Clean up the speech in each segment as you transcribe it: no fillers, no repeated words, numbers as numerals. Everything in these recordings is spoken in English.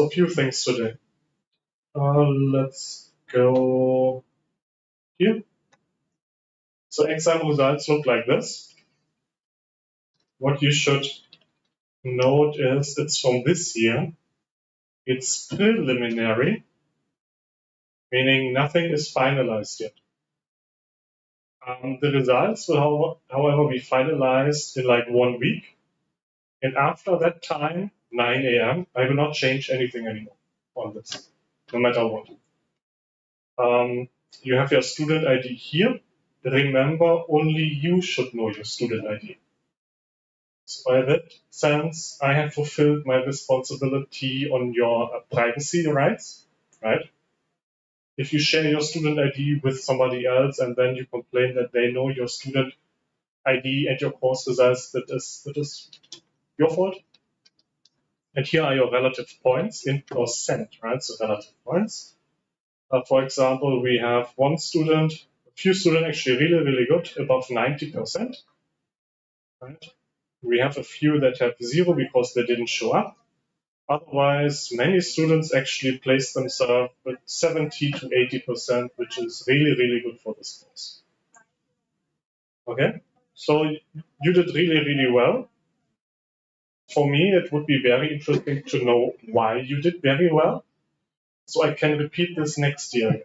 a few things today. Let's go here. So exam results look like this. What you should note is it's from this year. It's preliminary, meaning nothing is finalized yet. The results will, however, be finalized in like 1 week. And after that time, 9 a.m., I will not change anything anymore on this, no matter what. You have your student ID here. Remember, only you should know your student ID. So by that sense, I have fulfilled my responsibility on your privacy rights, right? If you share your student ID with somebody else and then you complain that they know your student ID and your course results, that is your fault. And here are your relative points in percent, right? So relative points. For example, we have one student, a few students actually really, really good, above 90%. Right? We have a few that have 0 because they didn't show up. Otherwise, many students actually place themselves with 70 to 80%, which is really, really good for this course. Okay, so you did really, really well. For me, it would be very interesting to know why you did very well, so I can repeat this next year.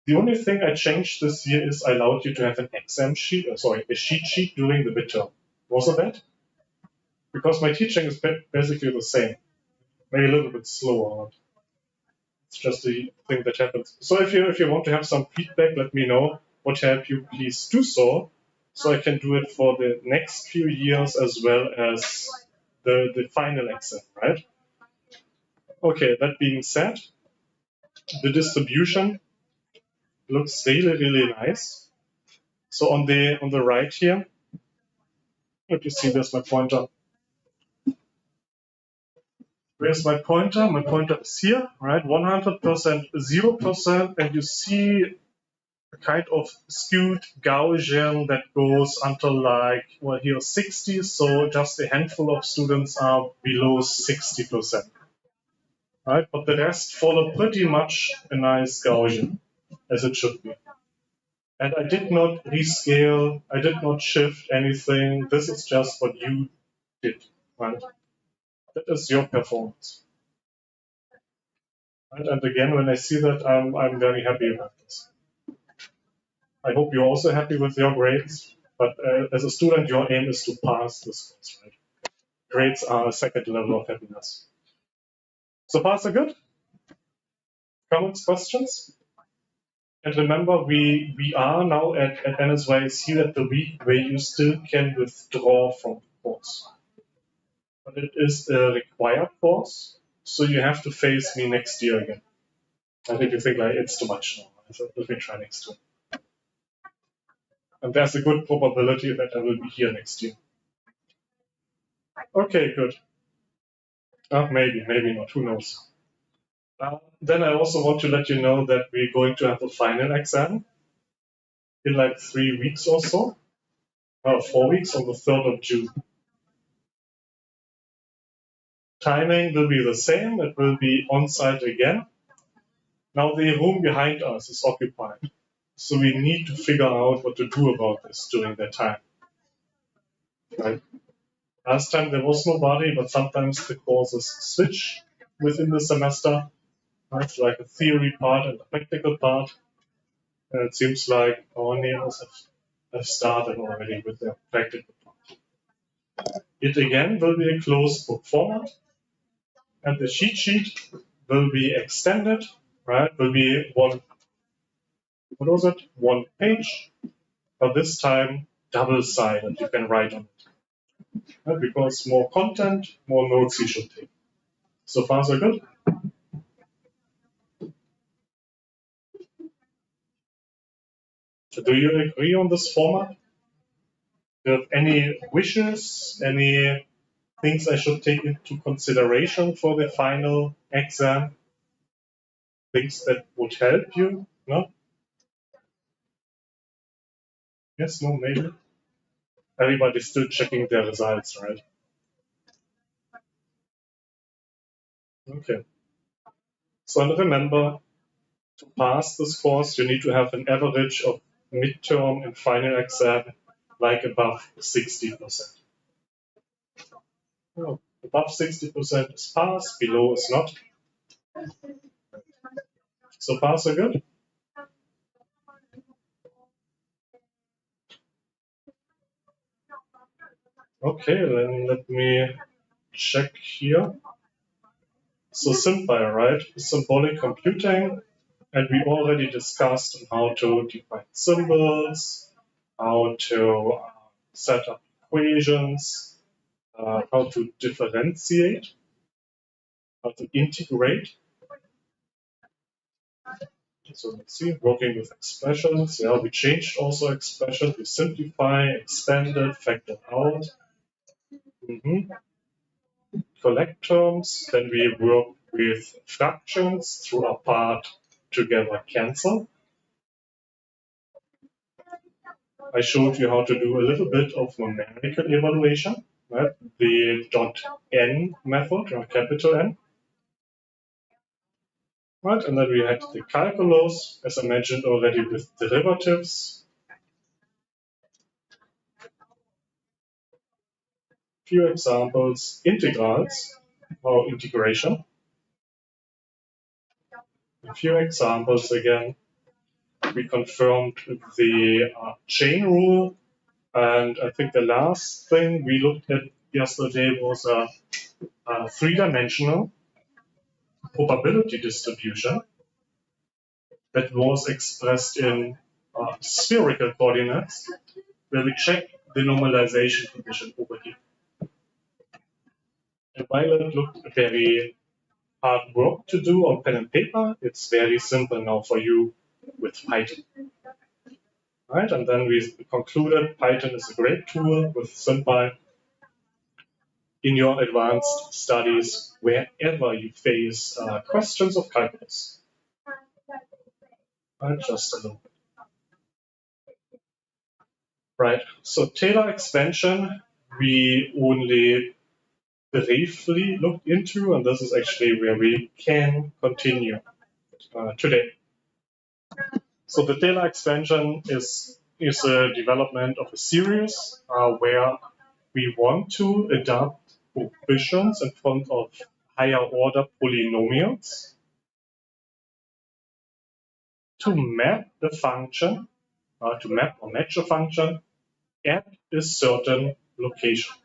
The only thing I changed this year is I allowed you to have an exam sheet, a cheat sheet during the midterm. Was it that? Because my teaching is basically the same, maybe a little bit slower. It's just the thing that happens. So if you want to have some feedback, let me know. What help you, please do so I can do it for the next few years as well as the final exam, right? Okay, that being said, the distribution looks really, really nice. So on the right here, if you see, there's my pointer. Where's my pointer? My pointer is here, right? 100%, 0%, and you see a kind of skewed Gaussian that goes until like, well, here 60, so just a handful of students are below 60%. Right? But the rest follow pretty much a nice Gaussian, as it should be. And I did not rescale, I did not shift anything. This is just what you did, right? That is your performance. Right? And again, when I see that, I'm very happy about this. I hope you're also happy with your grades, but as a student, your aim is to pass this course, right? Grades are a second level of happiness. So pass are good? Comments, questions? And remember, we are now at NSYC at the week where you still can withdraw from the course. But it is a required course, so you have to face me next year again. And if you think like it's too much now, so let me try next year. And there's a good probability that I will be here next year. Okay, good. Maybe, maybe not, who knows. Then I also want to let you know that we're going to have a final exam in like 3 weeks or so, 4 weeks on the 3rd of June. Timing will be the same, it will be on-site again. Now the room behind us is occupied, so we need to figure out what to do about this during that time. Right? Last time there was nobody, but sometimes the courses switch within the semester. Right? Like a theory part and a practical part. And it seems like our neighbors have started already with their practical part. It again will be a closed book format, and the cheat sheet will be extended, right? Will be one page, but this time double-sided. You can write on it, right? Because more content, more notes you should take. So far, so good. Do you agree on this format? Do you have any wishes, any things I should take into consideration for the final exam? Things that would help you? No? Yes, no, maybe? Everybody's still checking their results, right? Okay. So and remember, to pass this course, you need to have an average of midterm and final exam like above 60%. Oh, above 60% is pass, below is not. So pass are good. Okay, then let me check here. So simple, right? Symbolic computing, and we already discussed on how to define symbols, how to set up equations, how to differentiate, how to integrate. So let's see, working with expressions. Yeah, we changed also expressions. We simplify, expanded, factored out. Collect terms. Then we work with fractions through apart, together, cancel. I showed you how to do a little bit of numerical evaluation, right? The .n method, or capital N. Right, and then we had the calculus, as I mentioned already, with derivatives. Few examples, integrals, or integration. A few examples again. We confirmed the chain rule, and I think the last thing we looked at yesterday was a three-dimensional probability distribution that was expressed in spherical coordinates, where we check the normalization condition over here. And while it looked very hard work to do on pen and paper, it's very simple now for you with Python. Right, and then we concluded Python is a great tool with SymPy in your advanced studies wherever you face questions of calculus. Right, just a little bit. Right, so Taylor expansion we only briefly looked into, and this is actually where we can continue today. So the Taylor expansion is a development of a series where we want to adopt coefficients in front of higher order polynomials to map the function, to map or match a function at a certain location.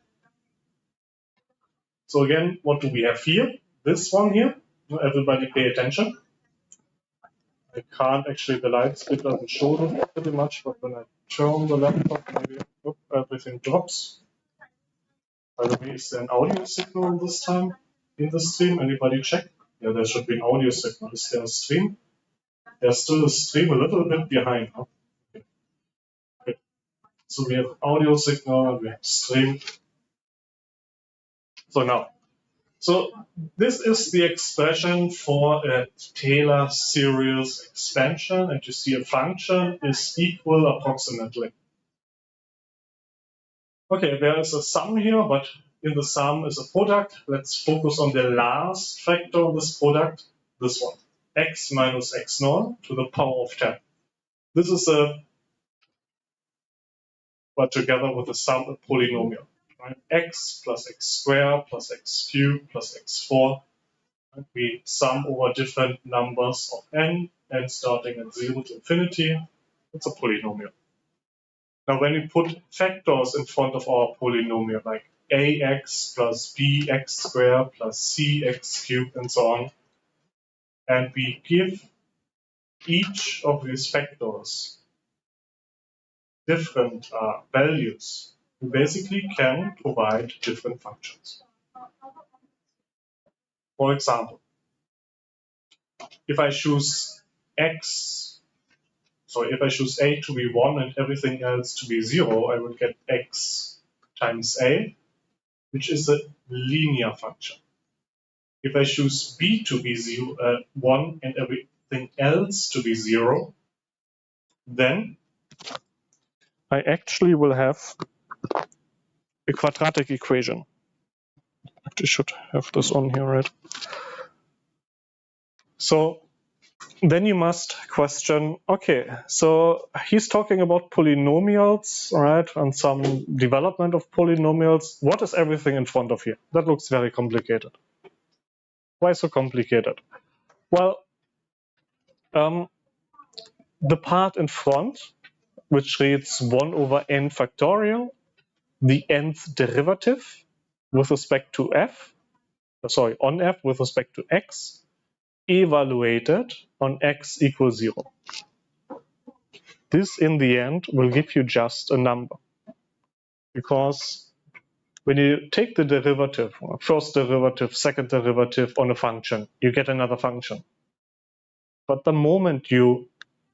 So again, what do we have here? This one here. Everybody pay attention. I can't actually, the light split doesn't show this pretty much, but when I turn the laptop, maybe everything drops. By the way, is there an audio signal this time in the stream? Anybody check? Yeah, there should be an audio signal. Is there a stream? There's still a stream a little bit behind. Huh? Okay. So we have audio signal and we have stream. So this is the expression for a Taylor series expansion, and you see a function is equal approximately. Okay, there is a sum here, but in the sum is a product. Let's focus on the last factor of this product, this one, x minus x0 to the power of 10. This is but together with the sum, a polynomial. Right? X plus x squared plus x cubed plus x4. And we sum over different numbers of n, and starting at 0 to infinity, it's a polynomial. Now when we put factors in front of our polynomial, like ax plus bx squared plus cx cubed and so on, and we give each of these factors different values, we basically can provide different functions. For example, if I choose x, so if I choose a to be 1 and everything else to be 0, I will get x times a, which is a linear function. If I choose b to be 1 and everything else to be 0, then I actually will have a quadratic equation. I should have this on here, right? So then you must question, okay, so he's talking about polynomials, right, and some development of polynomials. What is everything in front of here? That looks very complicated. Why so complicated? Well, the part in front, which reads 1 over n factorial, the nth derivative with respect to f, sorry, on f with respect to x, evaluated on x equals 0. This, in the end, will give you just a number. Because when you take the derivative, first derivative, second derivative on a function, you get another function. But the moment you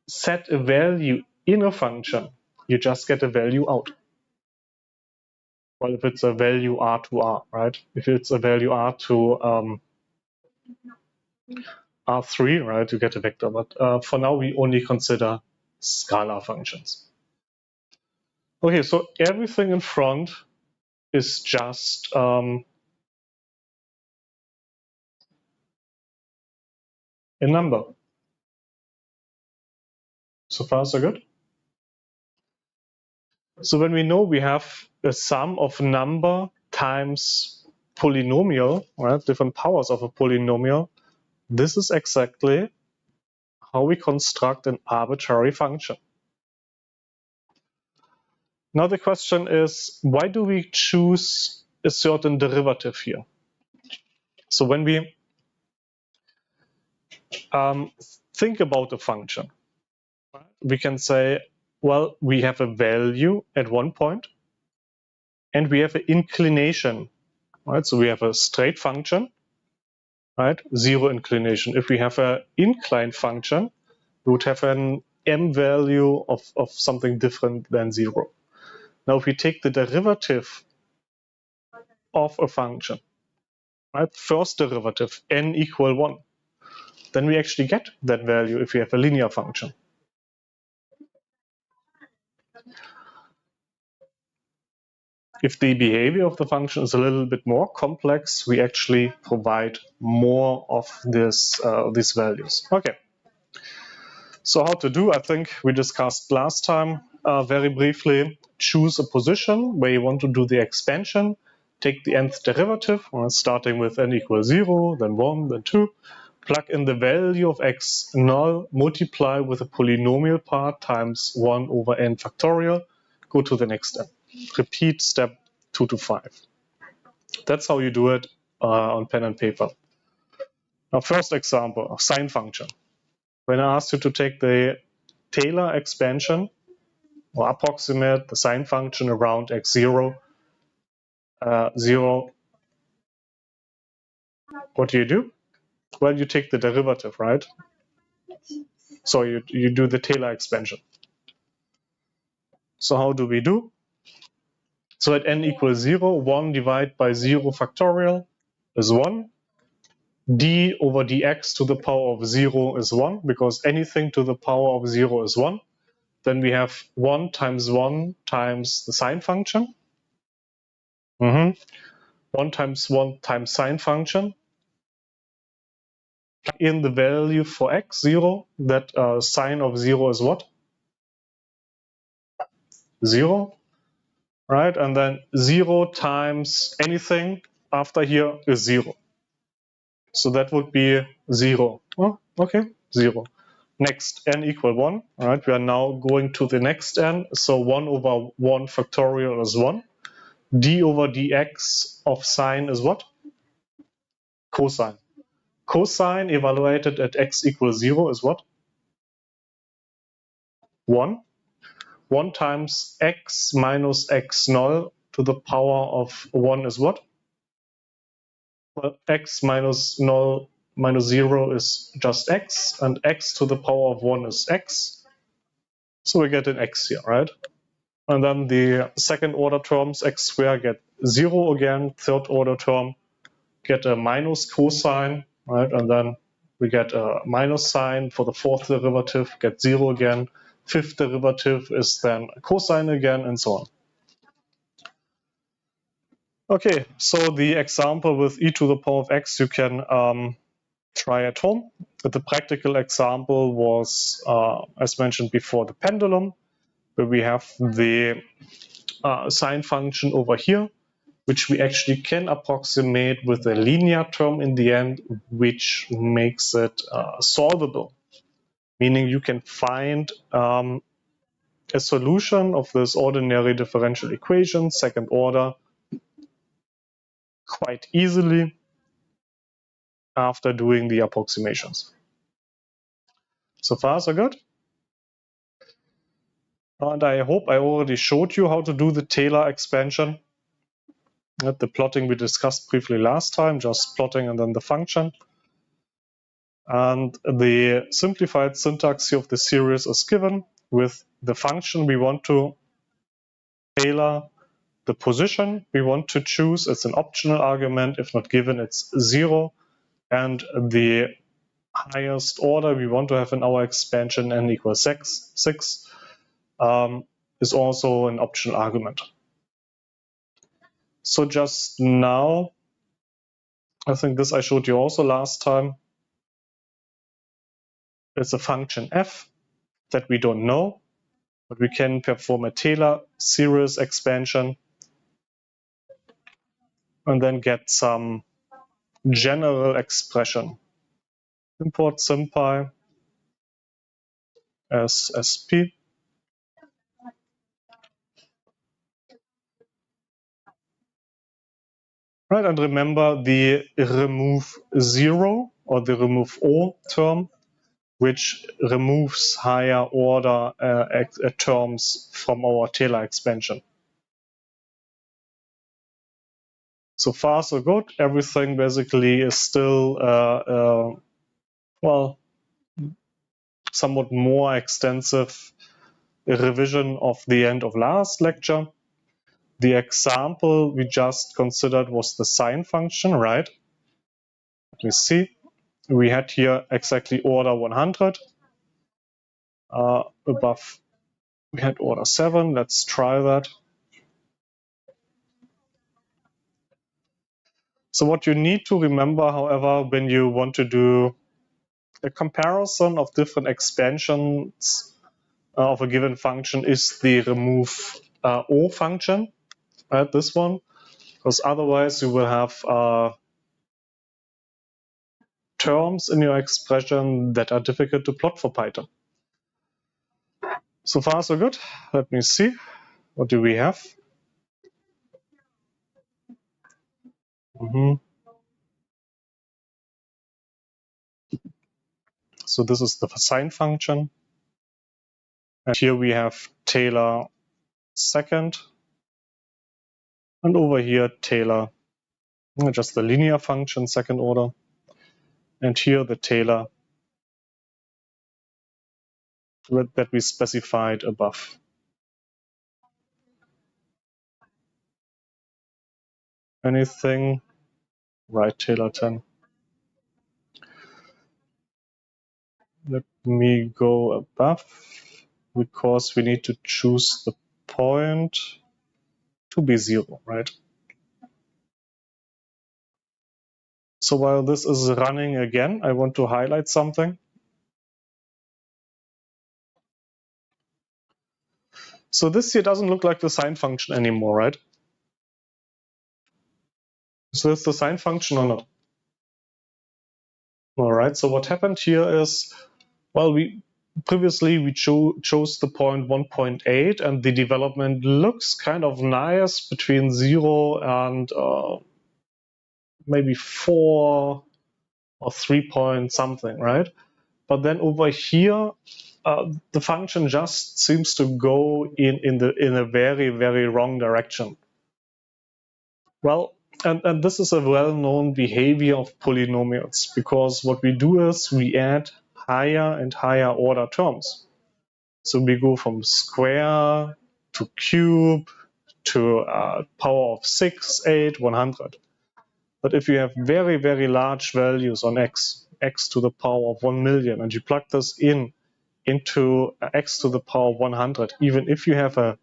set a value in a function, you just get a value out. Well, if it's a value r to r, right? If it's a value r to r3, right, you get a vector. But for now, we only consider scalar functions. Okay, so everything in front is just a number. So far, so good. So when we know we have a sum of number times polynomial, right, different powers of a polynomial, this is exactly how we construct an arbitrary function. Now the question is, why do we choose a certain derivative here? So when we think about a function, we can say, well, we have a value at one point, and we have an inclination, right? So we have a straight function, right? Zero inclination. If we have an inclined function, we would have an m value of something different than 0. Now, if we take the derivative of a function, right, first derivative, n equal 1, then we actually get that value if we have a linear function. If the behavior of the function is a little bit more complex, we actually provide more of these values. Okay. So how to do? I think we discussed last time very briefly. Choose a position where you want to do the expansion. Take the nth derivative, starting with n equals 0, then 1, then 2. Plug in the value of x null, multiply with the polynomial part times 1 over n factorial. Go to the next step. Repeat step 2 to 5. That's how you do it on pen and paper. Now, first example, sine function. When I asked you to take the Taylor expansion or approximate the sine function around x0, 0, what do? Well, you take the derivative, right? So you do the Taylor expansion. So how do we do? So at n equals 0, 1 divided by 0 factorial is 1. D over dx to the power of 0 is 1, because anything to the power of 0 is 1. Then we have 1 times the sine function. 1 times sine function. In the value for x, 0, that sine of 0 is what? 0, right? And then 0 times anything after here is 0. So that would be 0. Oh, okay, 0. Next, n equal 1, right? We are now going to the next n. So 1 over 1 factorial is 1. D over dx of sine is what? Cosine. Cosine evaluated at x equals 0 is what? 1. 1 times x minus x null to the power of 1 is what? Well, x minus null minus 0 is just x, and x to the power of 1 is x. So we get an x here, right? And then the second order terms, x squared, get 0 again. Third order term, get a minus cosine, right? And then we get a minus sine for the fourth derivative, get 0 again. Fifth derivative is then cosine again, and so on. Okay, so the example with e to the power of x, you can try at home. But the practical example was, as mentioned before, the pendulum, where we have the sine function over here, which we actually can approximate with a linear term in the end, which makes it solvable. Meaning you can find a solution of this ordinary differential equation, second order, quite easily after doing the approximations. So far, so good. And I hope I already showed you how to do the Taylor expansion. The plotting we discussed briefly last time, just plotting and then the function. And the simplified syntax here of the series is given with the function we want to Taylor, the position we want to choose. It's an optional argument. If not given, it's 0. And the highest order we want to have in our expansion, n equals 6, is also an optional argument. So just now, I think this I showed you also last time. It's a function f that we don't know, but we can perform a Taylor series expansion and then get some general expression. Import SymPy as SP. Right, and remember the remove 0 or the remove O term, which removes higher order terms from our Taylor expansion. So far, so good. Everything basically is still, well, somewhat more extensive revision of the end of last lecture. The example we just considered was the sine function, right? Let me see. We had here exactly order 100. Above, we had order 7. Let's try that. So what you need to remember, however, when you want to do a comparison of different expansions of a given function is the remove O function, right? This one, because otherwise you will have terms in your expression that are difficult to plot for Python. So far, so good. Let me see. What do we have? So this is the sine function. And here we have Taylor second. And over here, Taylor, just the linear function, second order. And here the Taylor that we specified above. Anything? Right, Taylor 10. Let me go above, because we need to choose the point to be 0, right? So while this is running again, I want to highlight something. So this here doesn't look like the sine function anymore, right? So it's the sine function or not? All right, so what happened here is, well, previously we chose the point 1.8, and the development looks kind of nice between 0 and maybe 4 or 3 point something, right? But then over here, the function just seems to go in a very, very wrong direction. Well, and this is a well-known behavior of polynomials, because what we do is we add higher and higher order terms. So we go from square to cube to power of 6, 8, 100. But if you have very, very large values on x to the power of 1 million, and you plug this into x to the power of 100, even if you have a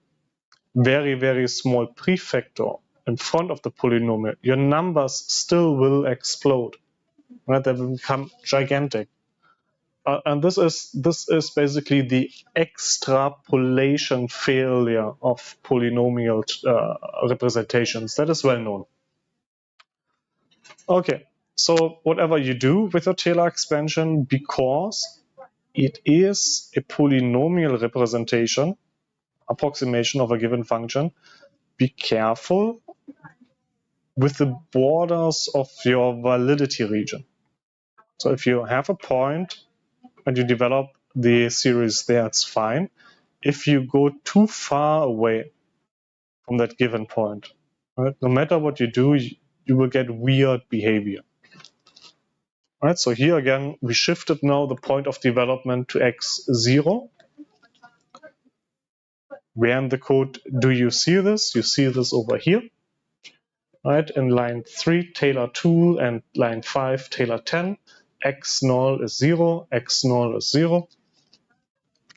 very, very small prefactor in front of the polynomial, your numbers still will explode. right? They will become gigantic. And this is basically the extrapolation failure of polynomial representations. That is well known. Okay, so whatever you do with your Taylor expansion, because it is a polynomial representation, approximation of a given function, be careful with the borders of your validity region. So if you have a point and you develop the series there, it's fine. If you go too far away from that given point, right, no matter what you do, you will get weird behavior. Right, so here again, we shifted now the point of development to x0. Where in the code do you see this? You see this over here. Right, in line 3, Taylor 2, and line 5, Taylor 10. X null is 0, X null is 0.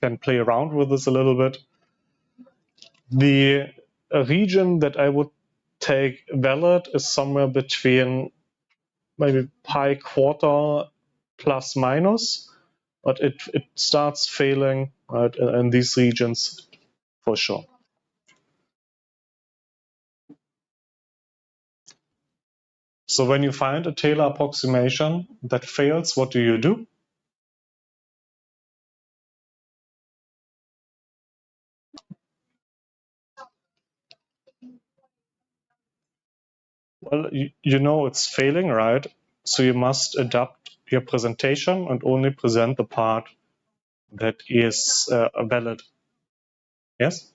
Can play around with this a little bit. The region that I would take valid is somewhere between maybe pi quarter plus minus, but it starts failing, right, in these regions for sure. So when you find a Taylor approximation that fails, what do? Well, you know it's failing, right? So you must adapt your presentation and only present the part that is valid. Yes?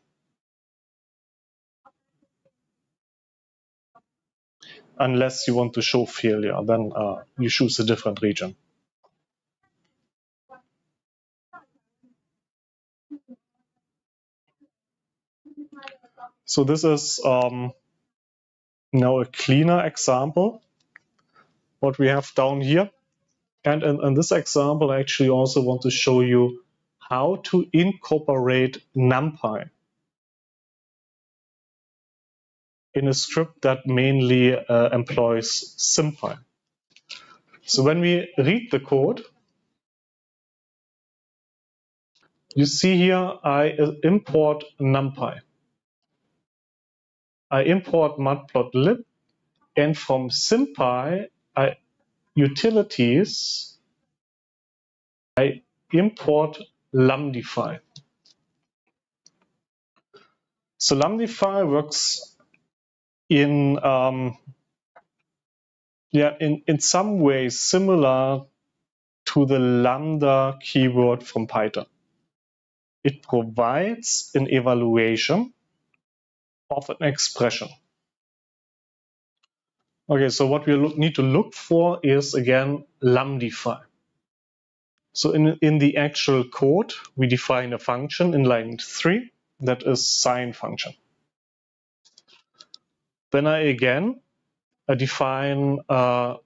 Unless you want to show failure, then you choose a different region. So this is now a cleaner example, what we have down here. And in this example, I actually also want to show you how to incorporate NumPy in a script that mainly employs SymPy. So when we read the code, you see here I import NumPy. I import matplotlib, and from SymPy utilities, I import Lambdify. So Lambdify works in some ways similar to the lambda keyword from Python. It provides an evaluation of an expression. Okay, so what we need to look for is again Lambdify. So in the actual code, we define a function in line 3 that is sine function. Then I again define an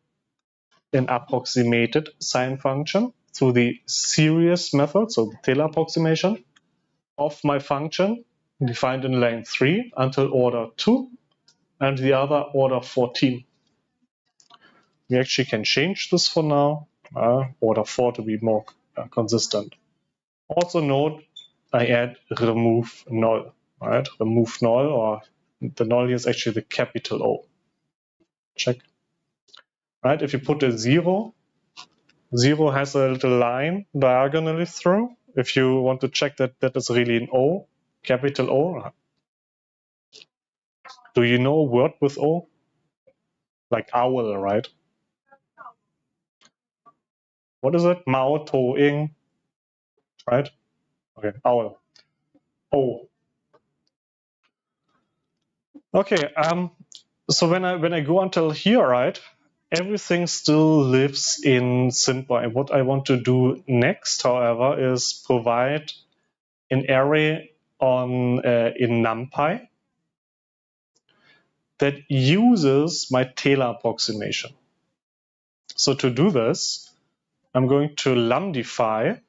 approximated sine function through the series method, so the Taylor approximation of my function defined in line 3 until order 2 and the other order 14. We actually can change this for now, order 4 to be more consistent. Also note I add remove null, right? Remove null, or the null here is actually the capital O. Check. Right, if you put a 0, 0 has a little line diagonally through. If you want to check that that is really an O, capital O. Do you know a word with O? Like owl, right? What is it? Mao To Ing, right? Okay, owl. O. Okay, so when I go until here, right, everything still lives in SymPy. And what I want to do next, however, is provide an array on in NumPy that uses my Taylor approximation. So to do this, I'm going to lambdify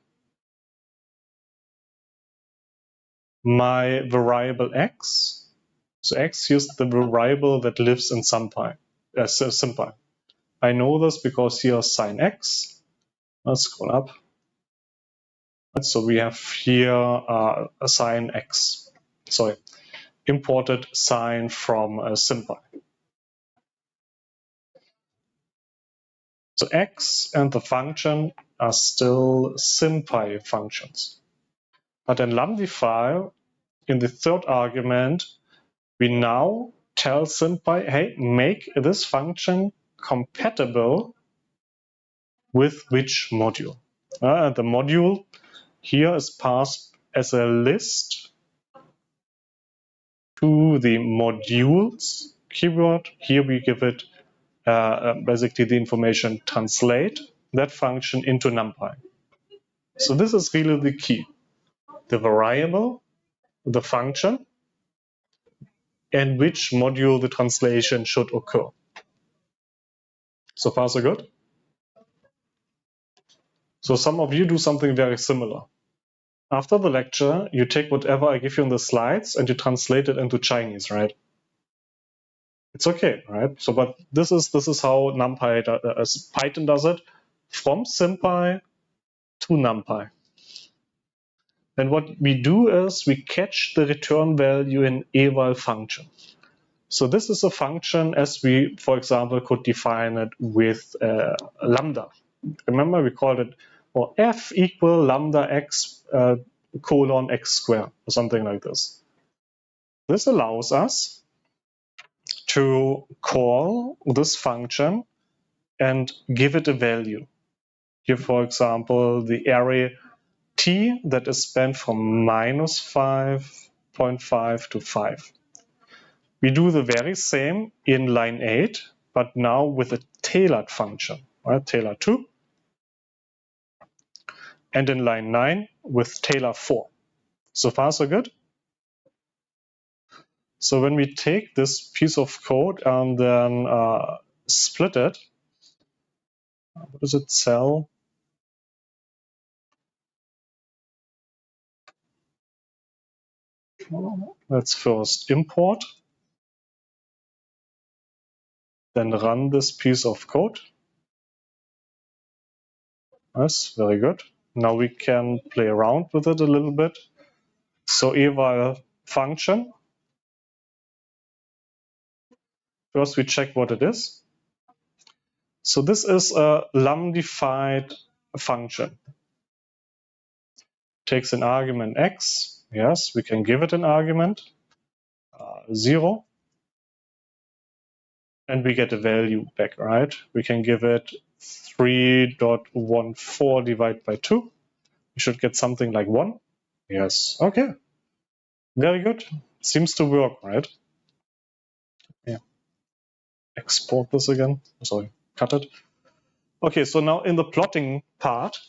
my variable x. So x is the variable that lives in SymPy. I know this because here sine x. Let's scroll up. So we have here a sine x. Sorry, imported sine from SymPy. So x and the function are still SymPy functions. But in Lambdify, in the third argument, we now tell SymPy, hey, make this function compatible with which module. And the module here is passed as a list to the modules keyword. Here we give it basically the information translate that function into NumPy. So this is really the key. The variable, the function, and which module the translation should occur. So far, so good? So some of you do something very similar. After the lecture, you take whatever I give you in the slides and you translate it into Chinese, right? It's okay, right? So, but this is how NumPy, Python does it, from SymPy to NumPy. And what we do is we catch the return value in eval function. So this is a function as we, for example, could define it with lambda. Remember, we called it or f equal lambda x colon x squared or something like this. This allows us to call this function and give it a value. Here, for example, the array t that is spanned from minus 5.5 to 5. We do the very same in line 8, but now with a tailored function, right? Tailor 2. And in line 9 with tailor 4. So far, so good? So when we take this piece of code and then split it, what does it sell? Let's first import, then run this piece of code. Yes, very good. Now we can play around with it a little bit. So eval function. First we check what it is. So this is a lambdified function. Takes an argument x. Yes, we can give it an argument 0. And we get a value back, right? We can give it 3.14 divided by 2. We should get something like 1. Yes, okay. Very good. Seems to work, right? Yeah. Export this again. Sorry, cut it. Okay, so now in the plotting part,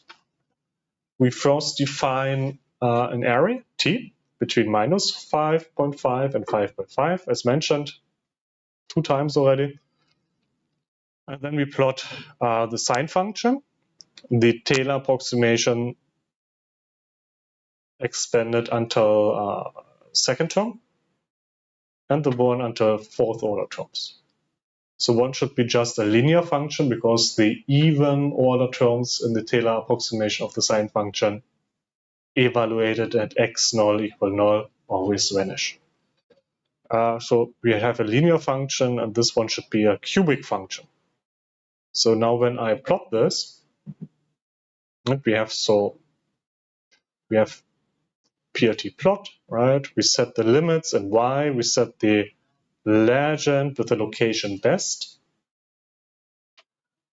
we first define an array, t, between minus 5.5 and 5.5, as mentioned 2 times already. And then we plot the sine function, the Taylor approximation expanded until second term, and the one until fourth order terms. So one should be just a linear function because the even order terms in the Taylor approximation of the sine function evaluated at x null equal null always vanish. So we have a linear function, and this one should be a cubic function. So now when I plot this, we have PRT plot, right? We set the limits and y, we set the legend with the location best,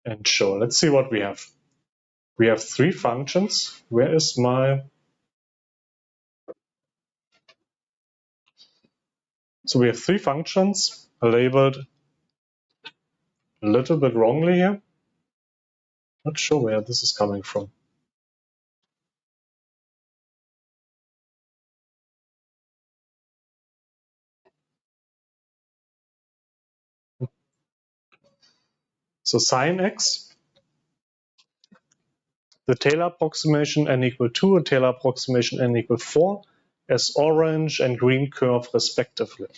and show. Let's see what we have. We have 3 functions. Where is my... So we have 3 functions labeled a little bit wrongly here. Not sure where this is coming from. So sine x, the Taylor approximation n equal 2 and Taylor approximation n equal 4 as orange and green curve respectively.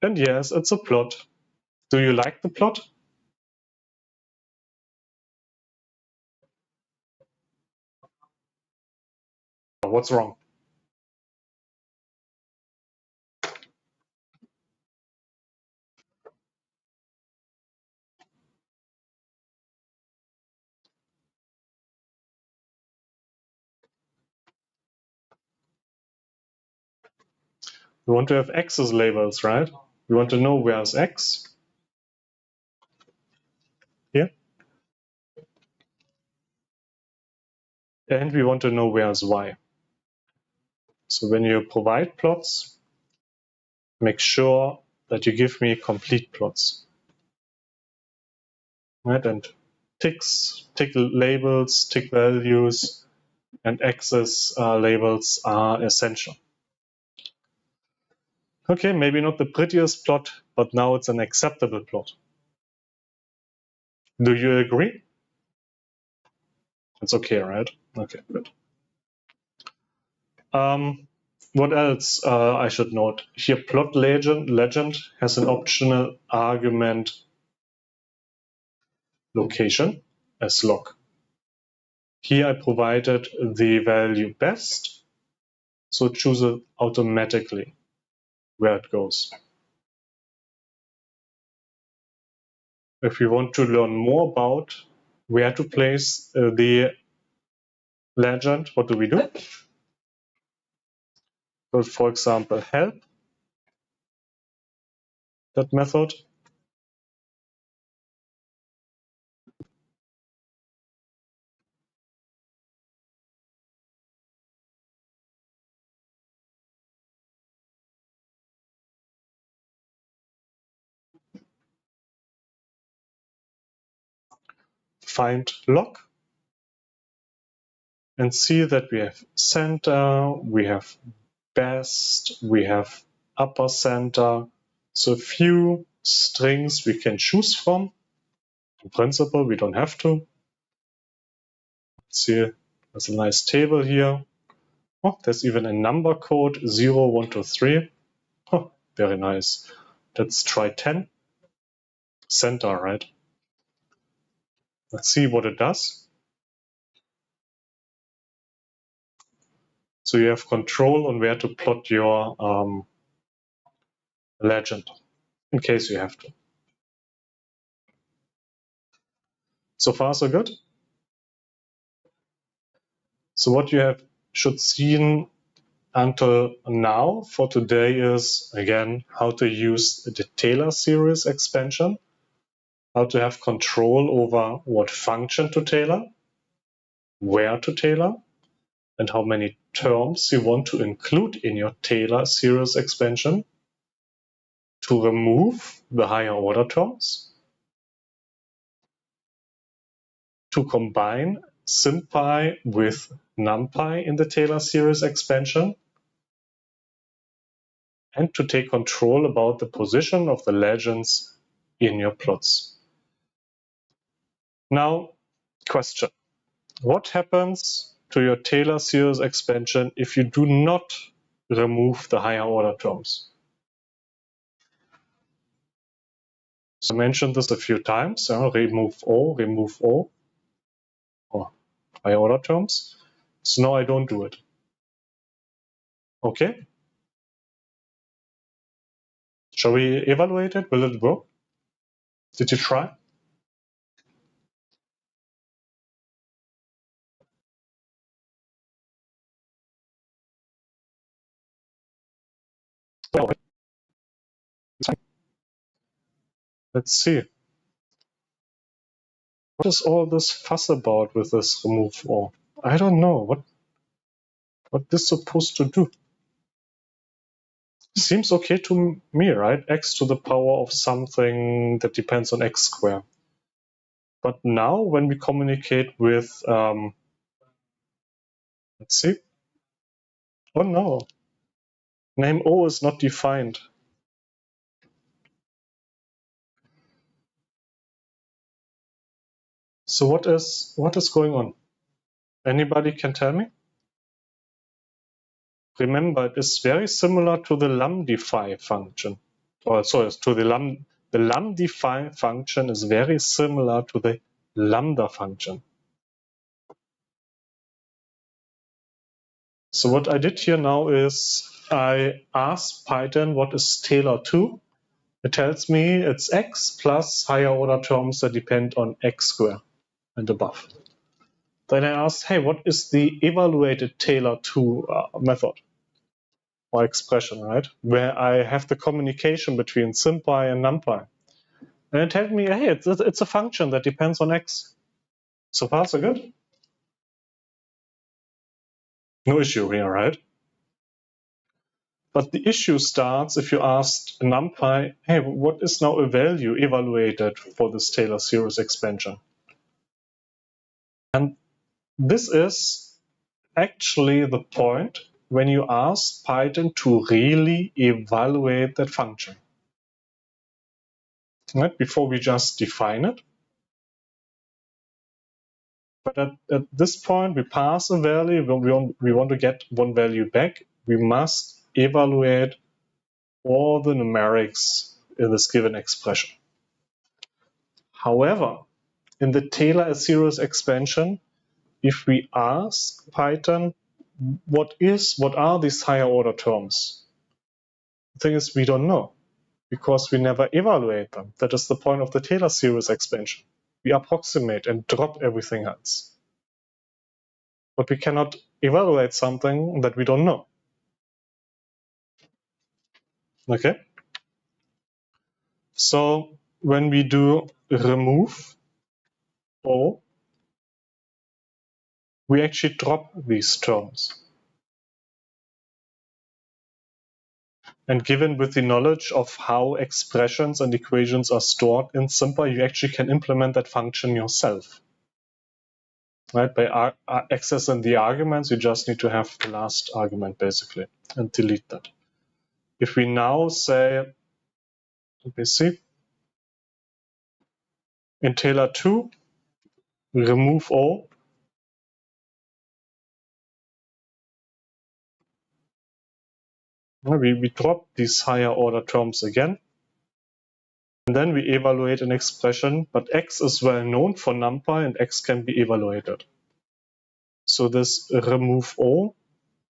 And yes, it's a plot. Do you like the plot? What's wrong? We want to have axis labels, right? We want to know where's X. Here. And we want to know where's Y. So when you provide plots, make sure that you give me complete plots. Right? And tick labels, tick values, and axis labels are essential. Okay, maybe not the prettiest plot, but now it's an acceptable plot. Do you agree? It's okay, right? Okay, good. What else I should note? Here, plot legend has an optional argument location as log. Here I provided the value best, so it chooses automatically where it goes. If we want to learn more about where to place the legend, what do we do? So, for example, help that method. Find log and see that we have center, we have best, we have upper center. So a few strings we can choose from. In principle, we don't have to. See, there's a nice table here. Oh, there's even a number code 0, 1, 2, 3. Oh, very nice. Let's try 10. Center, right? Let's see what it does. So you have control on where to plot your legend, in case you have to. So far, so good. So what you have should seen until now for today is, again, how to use the Taylor series expansion, how to have control over what function to tailor, where to tailor, and how many terms you want to include in your Taylor series expansion, to remove the higher order terms, to combine SymPy with NumPy in the Taylor series expansion, and to take control about the position of the legends in your plots. Now, question. What happens to your Taylor series expansion if you do not remove the higher order terms? So I mentioned this a few times, remove O, or higher order terms. So now I don't do it. Okay. Shall we evaluate it? Will it work? Did you try? Well, let's see. What is all this fuss about with this remove O? I don't know. What this supposed to do? Seems okay to me, right? X to the power of something that depends on x squared. But now when we communicate with, let's see. Oh no, name O is not defined. So what is going on? Anybody can tell me? Remember, it is very similar to the lumdefy function. Or sorry, to the lumdefy function is very similar to the lambda function. So what I did here now is I asked Python what is tailor to. It tells me it's x plus higher order terms that depend on x squared and above. Then I asked, hey, what is the evaluated tailor to method or expression, right? Where I have the communication between SymPy and NumPy. And it tells me, hey, it's a function that depends on x. So far, so good. No issue here, right? But the issue starts if you ask NumPy, hey, what is now a value evaluated for this Taylor series expansion? And this is actually the point when you ask Python to really evaluate that function. Right? Before we just define it. But at this point, we pass a value, we want to get one value back, we must evaluate all the numerics in this given expression. However, in the Taylor series expansion, if we ask Python, what are these higher order terms? The thing is, we don't know because we never evaluate them. That is the point of the Taylor series expansion. We approximate and drop everything else. But we cannot evaluate something that we don't know. Okay? So when we do remove O, we actually drop these terms. And given with the knowledge of how expressions and equations are stored in SymPy, you actually can implement that function yourself. Right? By accessing the arguments, you just need to have the last argument basically and delete that. If we now say, let me see, in Taylor 2, remove O, we drop these higher order terms again. And then we evaluate an expression, but x is well known for NumPy and x can be evaluated. So this remove O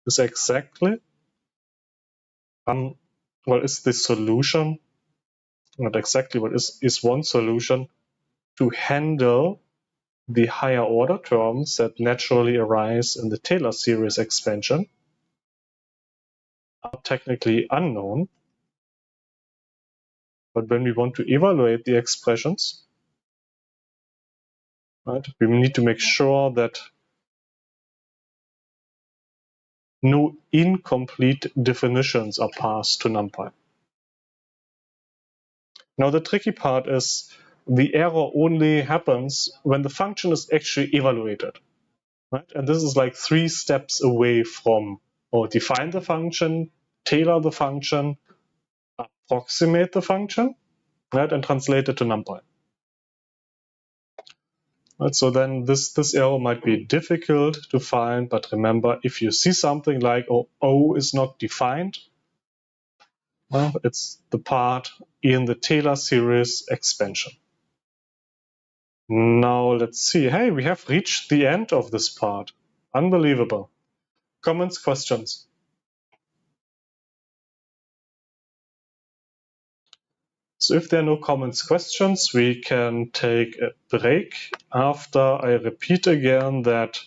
is exactly, is the solution, not exactly, but is one solution to handle the higher order terms that naturally arise in the Taylor series expansion, are technically unknown. But when we want to evaluate the expressions, right, we need to make sure that no incomplete definitions are passed to NumPy. Now the tricky part is the error only happens when the function is actually evaluated. Right? And this is like 3 steps away from define the function, tailor the function, approximate the function, right, and translate it to NumPy. Right, so then this error might be difficult to find, but remember, if you see something like O is not defined, well, it's the part in the Taylor series expansion. Now let's see. Hey, we have reached the end of this part. Unbelievable. Comments, questions? So if there are no comments, questions, we can take a break after I repeat again that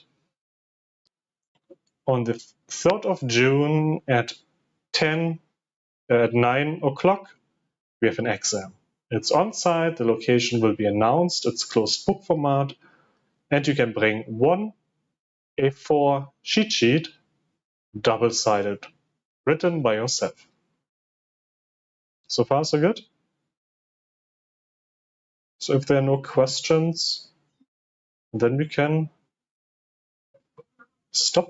on the 3rd of June at 9 o'clock, we have an exam. It's on-site, the location will be announced, it's closed book format, and you can bring one A4 cheat sheet, double-sided, written by yourself. So far, so good? So if there are no questions, then we can stop.